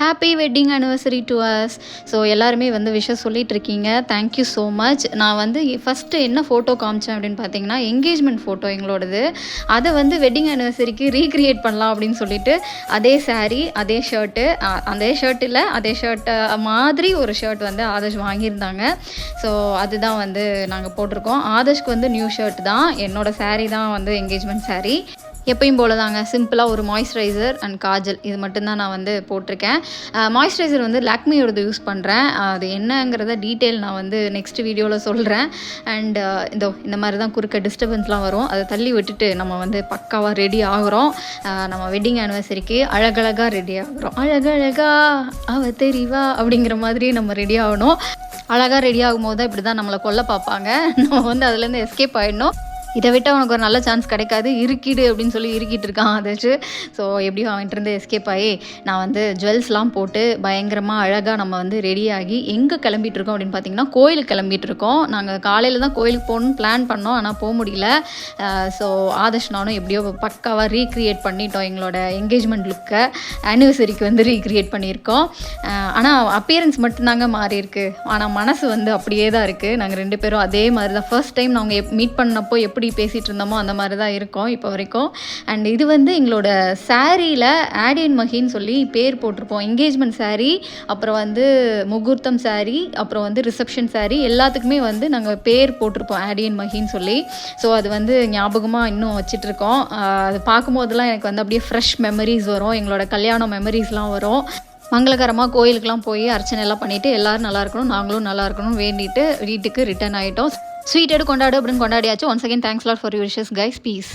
Happy wedding anniversary to us. So எல்லாருமே வந்து wishes சொல்லிட்டு இருக்கீங்க. Thank you so much. நான் வந்து ஃபஸ்ட்டு என்ன ஃபோட்டோ காமிச்சேன் அப்படின்னு பார்த்தீங்கன்னா, என்கேஜ்மெண்ட் ஃபோட்டோ எங்களோடது. அதை வந்து வெட்டிங் ஆனிவர்சரிக்கு ரீக்ரியேட் பண்ணலாம் அப்படின்னு சொல்லிட்டு அதே சாரீ, அதே ஷர்ட்டு, அதே ஷர்ட் இல்லை, அதே ஷர்ட்டை மாதிரி ஒரு ஷர்ட் வந்து ஆதர்ஷ் வாங்கியிருந்தாங்க. ஸோ அதுதான் வந்து நாங்கள் போட்டிருக்கோம். ஆதர்ஷ்க்கு வந்து நியூ ஷர்ட் தான், என்னோடய சாரீ தான் வந்து என்கேஜ்மெண்ட் சாரீ. எப்பயும் போல தாங்க சிம்பிளாக ஒரு மாய்ஸ்சரைசர் அண்ட் காஜல் இது மட்டும்தான் நான் வந்து போட்டிருக்கேன். மாய்ஸ்சரைசர் வந்து லாக்மியோடது யூஸ் பண்ணுறேன். அது என்னங்கிறத டீட்டெயில் நான் வந்து நெக்ஸ்ட் வீடியோவில் சொல்கிறேன். அண்ட் இந்த மாதிரி தான் குறுக்க டிஸ்டர்பன்ஸ்லாம் வரும், அதை தள்ளி விட்டுட்டு நம்ம வந்து பக்காவாக ரெடி ஆகுறோம். நம்ம வெட்டிங் ஆனிவர்சரிக்கு அழகழகாக ரெடி ஆகுறோம். அழகழகா அவ தெரிவா அப்படிங்கிற மாதிரி நம்ம ரெடி ஆகணும். அழகாக ரெடி ஆகும்போது தான் இப்படி தான் நம்மளை கொல்ல பார்ப்பாங்க. நம்ம வந்து அதுலேருந்து எஸ்கேப் ஆகிடணும். இதை விட்டால் அவனுக்கு ஒரு நல்ல சான்ஸ் கிடைக்காது. இருக்கிடு அப்படின்னு சொல்லி இருக்கிட்டு இருக்கான் ஆதர்ஷ். ஸோ எப்படியும் அவன்கிட்ட எஸ்கேப் ஆகி நான் வந்து ஜுவல்ஸ்லாம் போட்டு பயங்கரமாக அழகாக நம்ம வந்து ரெடியாகி எங்கே கிளம்பிட்டு இருக்கோம் அப்படின்னு பார்த்தீங்கன்னா, கோயிலுக்கு கிளம்பிட்டு இருக்கோம். நாங்கள் காலையில் தான் கோயிலுக்கு போகணுன்னு பிளான் பண்ணோம், ஆனால் போக முடியல. ஸோ ஆதர்ஷ் நானும் எப்படியோ பக்காவாக ரீக்ரியேட் பண்ணிட்டோம். எங்களோட என்கேஜ்மெண்ட் லுக்கை ஆனிவர்சரிக்கு வந்து ரீக்ரியேட் பண்ணியிருக்கோம். ஆனால் அப்பியரன்ஸ் மட்டும்தாங்க மாறி இருக்குது, ஆனால் மனசு வந்து அப்படியே தான் இருக்குது. நாங்கள் 2 பேரும் அதே மாதிரி தான் ஃபர்ஸ்ட் டைம் நாங்கள் மீட் பண்ணப்போ எப்படி பேசிகிட்டு இருந்தோமோ அந்த மாதிரி தான் இருக்கோம் இப்போ வரைக்கும். அண்ட் இது வந்து எங்களோட சாரியில் ஆடியன் மஹின்னு சொல்லி பேர் போட்டிருப்போம். என்கேஜ்மெண்ட் சாரீ, அப்புறம் வந்து முகூர்த்தம் சாரீ, அப்புறம் வந்து ரிசப்ஷன் சாரீ, எல்லாத்துக்குமே வந்து நாங்கள் பேர் போட்டிருப்போம் ஆடியன் மஹின்னு சொல்லி. ஸோ அது வந்து ஞாபகமாக இன்னும் வச்சிட்ருக்கோம். அது பார்க்கும்போதெல்லாம் எனக்கு வந்து அப்படியே ஃப்ரெஷ் மெமரிஸ் வரும், எங்களோட கல்யாணம் மெமரிஸ்லாம் வரும். மங்களகரமாக கோயிலுக்கெலாம் போய் அர்ச்சனை எல்லாம் பண்ணிவிட்டு எல்லோரும் நல்லா இருக்கணும், நாங்களும் நல்லா இருக்கணும் வேண்டிட்டு வீட்டுக்கு ரிட்டர்ன் ஆகிட்டோம். ஸ்வீட் எடு கொண்டாடு அப்படின்னு கொண்டாடியாச்சு. Once again thanks lot for your wishes guys. Piece.